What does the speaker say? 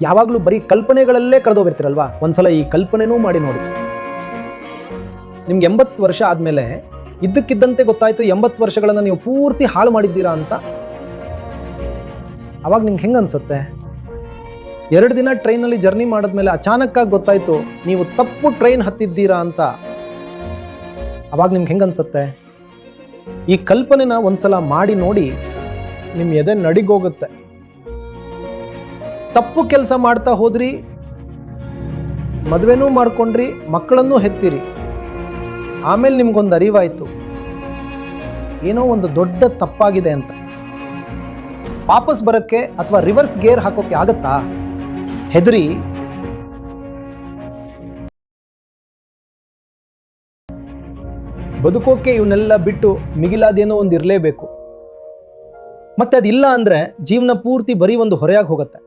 ಯಾವಾಗಲೂ ಬರೀ ಕಲ್ಪನೆಗಳಲ್ಲೇ ಕಳೆದೋಗಿರ್ತೀರಲ್ವಾ, ಒಂದ್ಸಲ ಈ ಕಲ್ಪನೆನೂ ಮಾಡಿ ನೋಡಿ. ನಿಮ್ಗೆ 80 ವರ್ಷ ಆದಮೇಲೆ ಇದ್ದಕ್ಕಿದ್ದಂತೆ ಗೊತ್ತಾಯ್ತು 80 ವರ್ಷಗಳನ್ನು ನೀವು ಪೂರ್ತಿ ಹಾಳು ಮಾಡಿದ್ದೀರಾ ಅಂತ. ಅವಾಗ ನಿಮ್ಗೆ ಹೆಂಗೆ ಅನ್ಸುತ್ತೆ? 2 ದಿನ ಟ್ರೈನಲ್ಲಿ ಜರ್ನಿ ಮಾಡಿದ್ಮೇಲೆ ಅಚಾನಕ್ಕಾಗಿ ಗೊತ್ತಾಯ್ತು ನೀವು ತಪ್ಪು ಟ್ರೈನ್ ಹತ್ತಿದ್ದೀರಾ ಅಂತ. ಅವಾಗ ನಿಮ್ಗೆ ಹೆಂಗೆ ಅನ್ಸುತ್ತೆ? ಈ ಕಲ್ಪನೆನ ಒಂದ್ಸಲ ಮಾಡಿ ನೋಡಿ, ನಿಮ್ಮ ಎದೆ ನಡಿಗೋಗುತ್ತೆ. ತಪ್ಪು ಕೆಲಸ ಮಾಡ್ತಾ ಹೋದ್ರಿ, ಮದುವೆನೂ ಮಾಡ್ಕೊಂಡ್ರಿ, ಮಕ್ಕಳನ್ನೂ ಹೆತ್ತಿರಿ. ಆಮೇಲೆ ನಿಮ್ಗೊಂದು ಅರಿವಾಯಿತು ಏನೋ ಒಂದು ದೊಡ್ಡ ತಪ್ಪಾಗಿದೆ ಅಂತ. ವಾಪಸ್ ಬರೋಕ್ಕೆ ಅಥವಾ ರಿವರ್ಸ್ ಗೇರ್ ಹಾಕೋಕ್ಕೆ ಆಗತ್ತಾ? ಹೆದರಿ ಬದುಕೋಕೆ ಇವನ್ನೆಲ್ಲ ಬಿಟ್ಟು ಮಿಗಿಲಾದೇನೋ ಒಂದು ಇರಲೇಬೇಕು. ಮತ್ತೆ ಅದಿಲ್ಲ ಅಂದರೆ ಜೀವನ ಪೂರ್ತಿ ಬರೀ ಒಂದು ಹೊರೆಯಾಗಿ ಹೋಗುತ್ತೆ.